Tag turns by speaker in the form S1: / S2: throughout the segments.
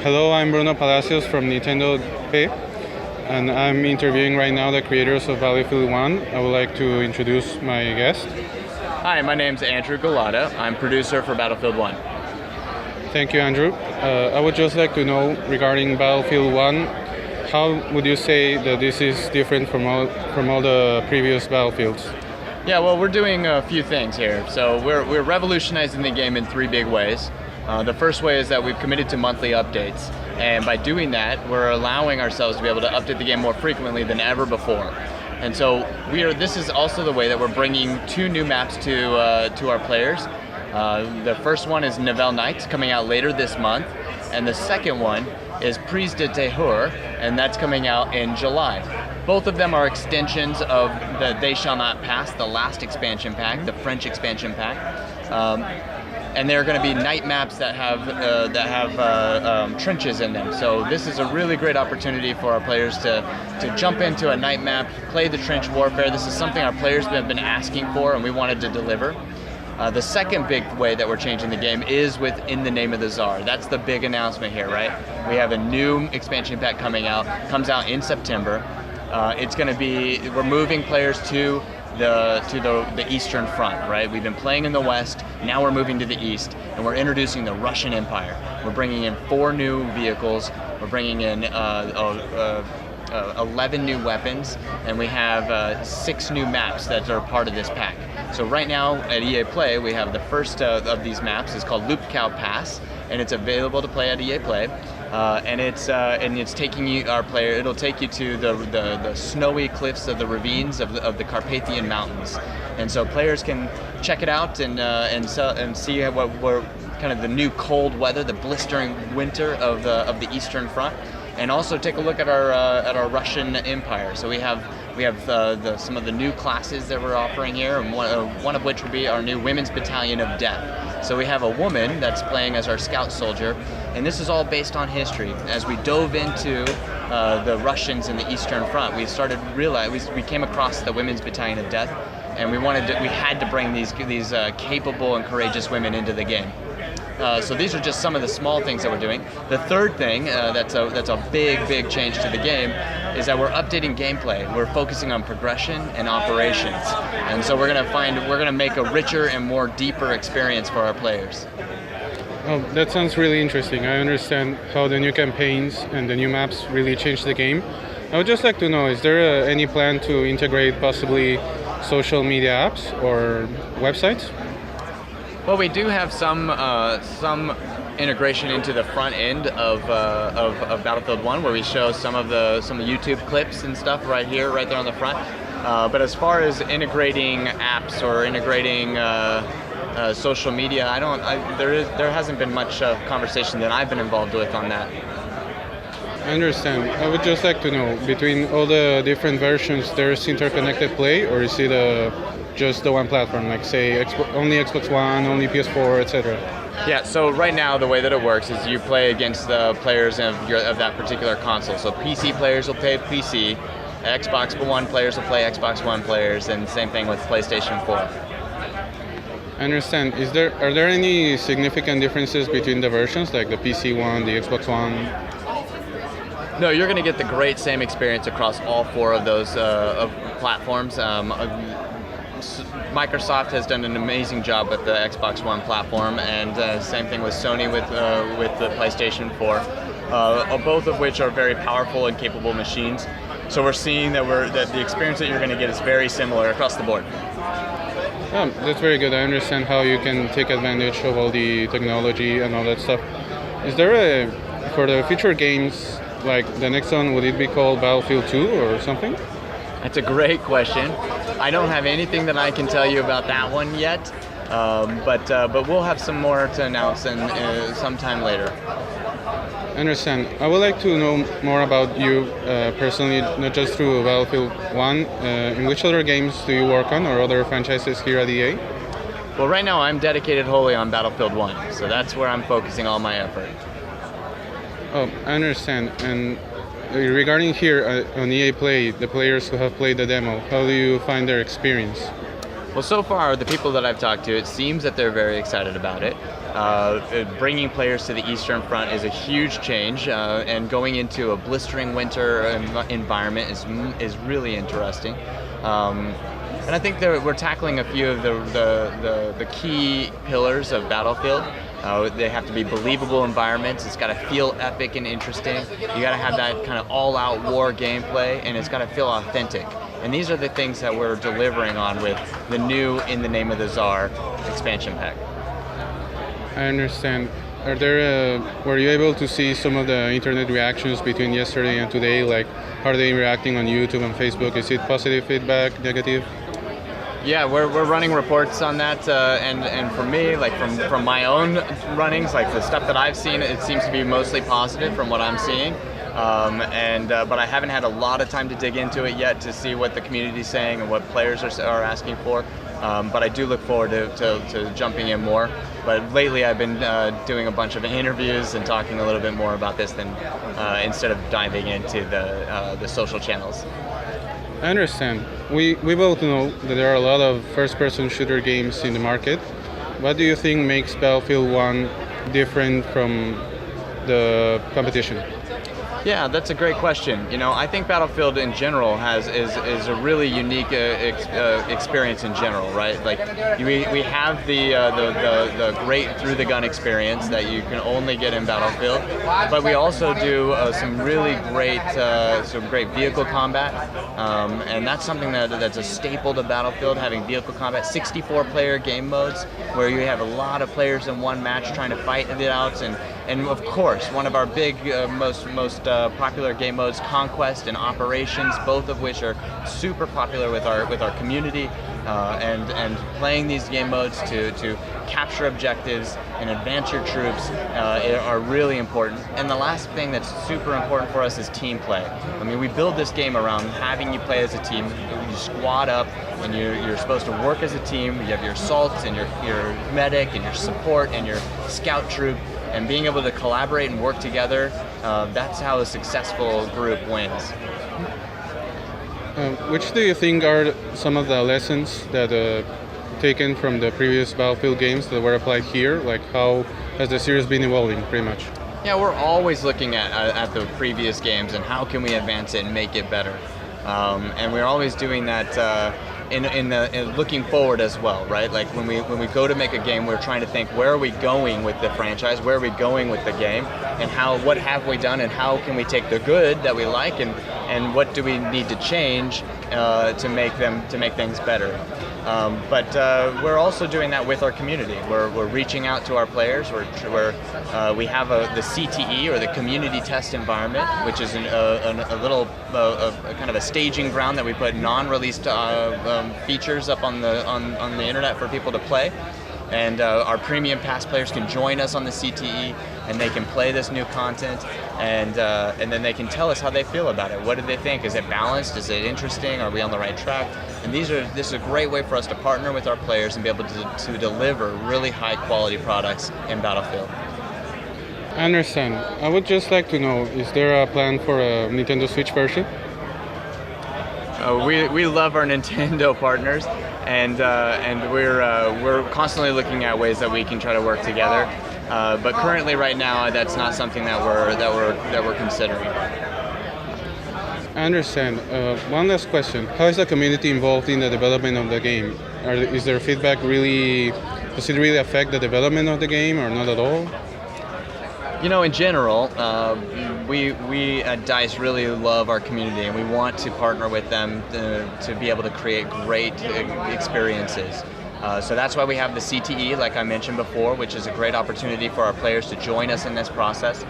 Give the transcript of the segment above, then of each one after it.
S1: Hello, I'm Bruno Palacios from Nintendo P, and I'm interviewing right now the creators of Battlefield 1. I would like to introduce my guest.
S2: Hi, my name's Andrew Gulotta. I'm producer for Battlefild 1.
S1: Thank you, Andrew. I would just like to know, regarding Battlefield 1, how would you say that this is different from all the previous Battlefields?
S2: Yeah, well, we're doing a few things here. So we're revolutionizing the game in three big ways. The first way is that we've committed to monthly updates, and by doing that, we're allowing ourselves to be able to update the game more frequently than ever before. And so this is also the way that we're bringing two new maps to our players. The first one is Nivelle Nights, coming out later this month, and the second one is Prise de Terreur, and that's coming out in July. Both of them are extensions of the They Shall Not Pass, the last expansion pack, the French expansion pack. And they're going to be night maps that have trenches in them. So this is a really great opportunity for our players to jump into a night map, play the trench warfare. This is something our players have been asking for, and we wanted to deliver. The second big way that we're changing the game is with In the Name of the Tsar. That's the big announcement here, right? We have a new expansion pack coming out, comes out in September. It's going to be, we're moving players to the Eastern Front, right? We've been playing in the West, now we're moving to the East, and we're introducing the Russian Empire. We're bringing in 4 new vehicles, we're bringing in 11 new weapons, and we have 6 new maps that are part of this pack. So right now at EA Play, we have the first of these maps. It's called Lupkow Pass, and it's available to play at EA Play. And it's taking you, our player. It'll take you to the snowy cliffs of the ravines of the Carpathian Mountains, and so players can check it out and see what we're kind of the new cold weather, the blistering winter of the Eastern Front, and also take a look at our Russian Empire. So we have some of the new classes that we're offering here, and one of which will be our new Women's Battalion of Death. So we have a woman that's playing as our scout soldier, and this is all based on history. As we dove into the Russians in the Eastern Front, we came across the Women's Battalion of Death, and we had to bring these capable and courageous women into the game. So these are just some of the small things that we're doing. The third thing that's a big change to the game is that we're updating gameplay. We're focusing on progression and operations, and so we're gonna make a richer and more deeper experience for our players.
S1: Oh, that sounds really interesting. I understand how the new campaigns and the new maps really change the game. I would just like to know, is there any plan to integrate possibly social media apps or websites?
S2: Well, we do have some integration into the front end of Battlefield 1, where we show some of the YouTube clips and stuff right there on the front. But as far as integrating apps or integrating social media, there hasn't been much conversation that I've been involved with on that.
S1: I understand. I would just like to know, between all the different versions, there's interconnected play, or is it just the one platform, like say only Xbox One, only PS4, etc.?
S2: Yeah, so right now the way that it works is you play against the players of that particular console. So PC players will play PC, Xbox One players will play Xbox One players, and same thing with PlayStation 4.
S1: I understand. Are there any significant differences between the versions, like the PC one, the Xbox One?
S2: No, you're going to get the great same experience across all 4 of those platforms. Microsoft has done an amazing job with the Xbox One platform, and same thing with Sony with the PlayStation 4, both of which are very powerful and capable machines. So we're seeing that the experience that you're going to get is very similar across the board.
S1: Oh, that's very good. I understand how you can take advantage of all the technology and all that stuff. Is there for the future games, like the next one, would it be called Battlefield 2 or something?
S2: That's a great question. I don't have anything that I can tell you about that one yet, but we'll have some more to announce sometime later.
S1: I understand. I would like to know more about you personally, not just through Battlefield 1. In which other games do you work on, or other franchises here at EA?
S2: Well, right now I'm dedicated wholly on Battlefield 1, so that's where I'm focusing all my effort.
S1: Oh, I understand. And regarding here on EA Play, the players who have played the demo, how do you find their experience?
S2: Well, so far, the people that I've talked to, it seems that they're very excited about it. Bringing players to the Eastern Front is a huge change, and going into a blistering winter environment is really interesting. And I think that we're tackling a few of the key pillars of Battlefield. They have to be believable environments. It's got to feel epic and interesting. You got to have that kind of all-out war gameplay, and it's got to feel authentic. And these are the things that we're delivering on with the new In the Name of the Tsar expansion pack.
S1: I understand. Were you able to see some of the internet reactions between yesterday and today? Like, how are they reacting on YouTube and Facebook? Is it positive feedback, negative?
S2: Yeah, we're running reports on that, and for me, like from my own runnings, like the stuff that I've seen, it seems to be mostly positive from what I'm seeing. But I haven't had a lot of time to dig into it yet to see what the community's saying and what players are asking for. But I do look forward to jumping in more. But lately I've been doing a bunch of interviews and talking a little bit more about this than instead of diving into the social channels.
S1: I understand. We both know that there are a lot of first-person shooter games in the market. What do you think makes Battlefield 1 different from the competition?
S2: Yeah, that's a great question. You know, I think Battlefield in general is a really unique experience in general, right? Like we have the great through the gun experience that you can only get in Battlefield, but we also do some great vehicle combat, and that's something that's a staple to Battlefield, having vehicle combat. 64-player game modes where you have a lot of players in one match trying to fight it out, and of course one of our big most popular game modes, Conquest and Operations, both of which are super popular with our community, and playing these game modes to capture objectives and advance your troops are really important. And the last thing that's super important for us is team play. I mean, we build this game around having you play as a team. You squad up, and you're supposed to work as a team. You have your assaults and your medic and your support and your scout troop. And being able to collaborate and work together, that's how a successful group wins.
S1: Which do you think are some of the lessons that taken from the previous Battlefield games that were applied here? Like, how has the series been evolving, pretty much?
S2: Yeah, we're always looking at the previous games and how can we advance it and make it better. And we're always doing that in looking forward as well, right? Like when we go to make a game, we're trying to think, where are we going with the franchise? Where are we going with the game? And what have we done? And how can we take the good that we like and what do we need to change to make things better? But we're also doing that with our community. We're reaching out to our players. We have the CTE, or the community test environment, which is a little kind of a staging ground that we put non-released features up on the internet for people to play. And our premium pass players can join us on the CTE, and they can play this new content, and then they can tell us how they feel about it. What do they think? Is it balanced? Is it interesting? Are we on the right track? And this is a great way for us to partner with our players and be able to deliver really high quality products in Battlefield.
S1: I understand. I would just like to know, is there a plan for a Nintendo Switch version?
S2: We love our Nintendo partners, and we're constantly looking at ways that we can try to work together. But currently, right now, that's not something that we're considering.
S1: I understand. One last question: how is the community involved in the development of the game? Is their feedback does it really affect the development of the game, or not at all?
S2: You know, in general, we at DICE really love our community, and we want to partner with them to be able to create great experiences. So that's why we have the CTE, like I mentioned before, which is a great opportunity for our players to join us in this process.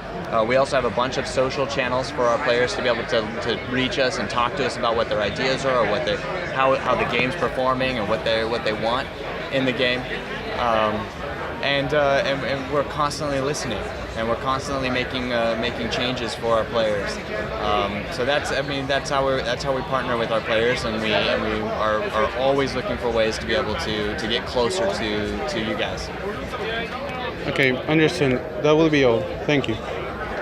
S2: We also have a bunch of social channels for our players to be able to reach us and talk to us about what their ideas are, or how the game's performing, and what they want in the game. And we're constantly listening, and we're constantly making changes for our players. So that's how we partner with our players, and we are always looking for ways to be able to get closer to you guys.
S1: Okay, understand. That will be all. Thank you.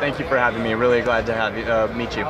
S2: Thank you for having me. Really glad to meet you.